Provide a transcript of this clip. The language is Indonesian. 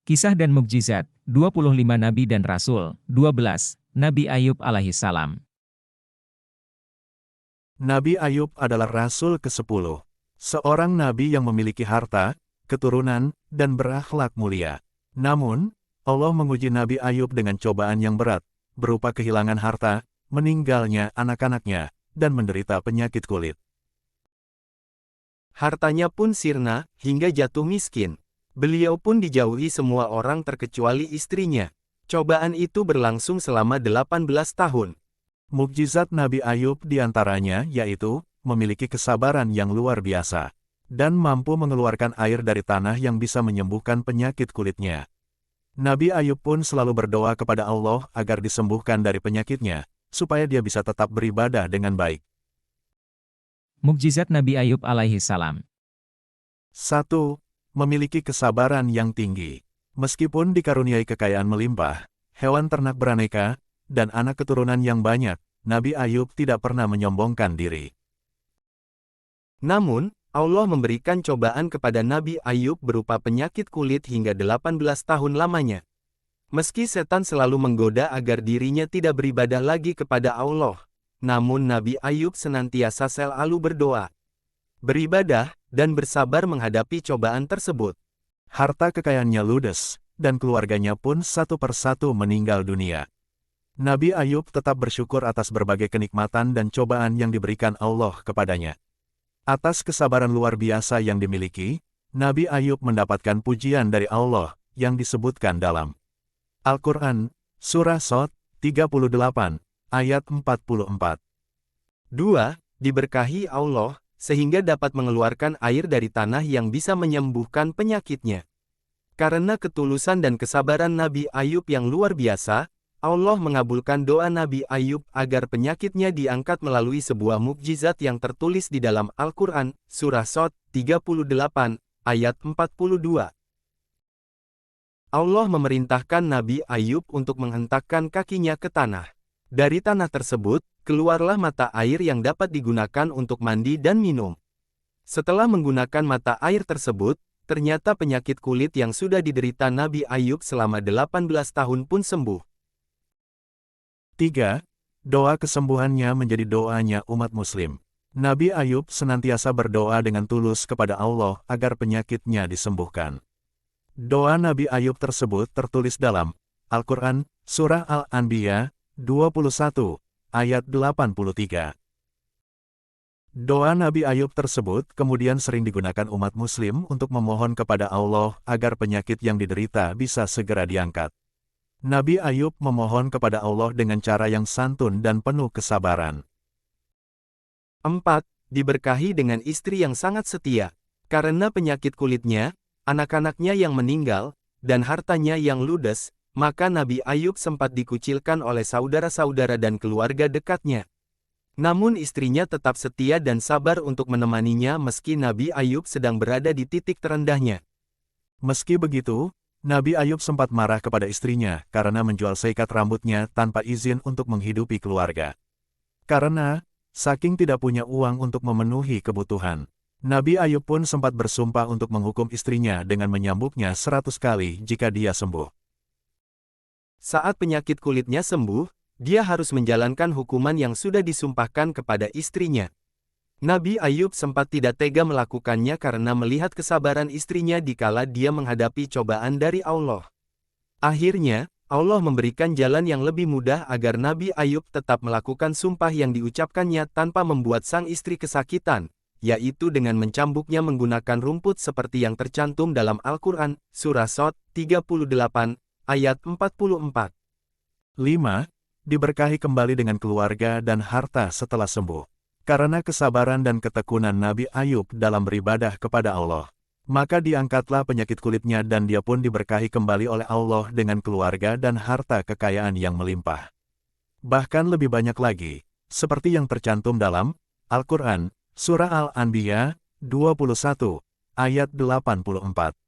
Kisah dan Mukjizat, 25 Nabi dan Rasul, 12, Nabi Ayub alaihissalam. Nabi Ayub adalah Rasul ke-10. Seorang nabi yang memiliki harta, keturunan, dan berakhlak mulia. Namun, Allah menguji Nabi Ayub dengan cobaan yang berat, berupa kehilangan harta, meninggalnya anak-anaknya, dan menderita penyakit kulit. Hartanya pun sirna, hingga jatuh miskin. Beliau pun dijauhi semua orang terkecuali istrinya. Cobaan itu berlangsung selama 18 tahun. Mukjizat Nabi Ayub diantaranya yaitu, memiliki kesabaran yang luar biasa, dan mampu mengeluarkan air dari tanah yang bisa menyembuhkan penyakit kulitnya. Nabi Ayub pun selalu berdoa kepada Allah agar disembuhkan dari penyakitnya, supaya dia bisa tetap beribadah dengan baik. Mukjizat Nabi Ayub alaihissalam. 1. Memiliki kesabaran yang tinggi. Meskipun dikaruniai kekayaan melimpah, hewan ternak beraneka, dan anak keturunan yang banyak, Nabi Ayub tidak pernah menyombongkan diri. Namun, Allah memberikan cobaan kepada Nabi Ayub berupa penyakit kulit hingga 18 tahun lamanya. Meski setan selalu menggoda agar dirinya tidak beribadah lagi kepada Allah, namun Nabi Ayub senantiasa selalu berdoa, beribadah, dan bersabar menghadapi cobaan tersebut. Harta kekayaannya ludes, dan keluarganya pun satu persatu meninggal dunia. Nabi Ayub tetap bersyukur atas berbagai kenikmatan dan cobaan yang diberikan Allah kepadanya. Atas kesabaran luar biasa yang dimiliki, Nabi Ayub mendapatkan pujian dari Allah, yang disebutkan dalam Al-Quran, Surah Shad, 38, ayat 44. 2. Diberkahi Allah, sehingga dapat mengeluarkan air dari tanah yang bisa menyembuhkan penyakitnya. Karena ketulusan dan kesabaran Nabi Ayub yang luar biasa, Allah mengabulkan doa Nabi Ayub agar penyakitnya diangkat melalui sebuah mukjizat yang tertulis di dalam Al-Quran, Surah Shad, 38, ayat 42. Allah memerintahkan Nabi Ayub untuk menghentakkan kakinya ke tanah. Dari tanah tersebut, keluarlah mata air yang dapat digunakan untuk mandi dan minum. Setelah menggunakan mata air tersebut, ternyata penyakit kulit yang sudah diderita Nabi Ayub selama 18 tahun pun sembuh. 3. Doa kesembuhannya menjadi doanya umat muslim. Nabi Ayub senantiasa berdoa dengan tulus kepada Allah agar penyakitnya disembuhkan. Doa Nabi Ayub tersebut tertulis dalam Al-Quran, Surah Al-Anbiya, 21, ayat 83. Doa Nabi Ayub tersebut kemudian sering digunakan umat muslim untuk memohon kepada Allah agar penyakit yang diderita bisa segera diangkat. Nabi Ayub memohon kepada Allah dengan cara yang santun dan penuh kesabaran. 4. Diberkahi dengan istri yang sangat setia. Karena penyakit kulitnya, anak-anaknya yang meninggal, dan hartanya yang ludes, maka Nabi Ayub sempat dikucilkan oleh saudara-saudara dan keluarga dekatnya. Namun istrinya tetap setia dan sabar untuk menemaninya meski Nabi Ayub sedang berada di titik terendahnya. Meski begitu, Nabi Ayub sempat marah kepada istrinya karena menjual seikat rambutnya tanpa izin untuk menghidupi keluarga. Karena, saking tidak punya uang untuk memenuhi kebutuhan, Nabi Ayub pun sempat bersumpah untuk menghukum istrinya dengan menyambuknya 100 kali jika dia sembuh. Saat penyakit kulitnya sembuh, dia harus menjalankan hukuman yang sudah disumpahkan kepada istrinya. Nabi Ayub sempat tidak tega melakukannya karena melihat kesabaran istrinya dikala dia menghadapi cobaan dari Allah. Akhirnya, Allah memberikan jalan yang lebih mudah agar Nabi Ayub tetap melakukan sumpah yang diucapkannya tanpa membuat sang istri kesakitan, yaitu dengan mencambuknya menggunakan rumput seperti yang tercantum dalam Al-Quran, Surah Shad, 38, ayat 44. 5. Diberkahi kembali dengan keluarga dan harta setelah sembuh. Karena kesabaran dan ketekunan Nabi Ayub dalam beribadah kepada Allah, maka diangkatlah penyakit kulitnya dan dia pun diberkahi kembali oleh Allah dengan keluarga dan harta kekayaan yang melimpah. Bahkan lebih banyak lagi, seperti yang tercantum dalam Al-Quran, Surah Al-Anbiya, 21, ayat 84.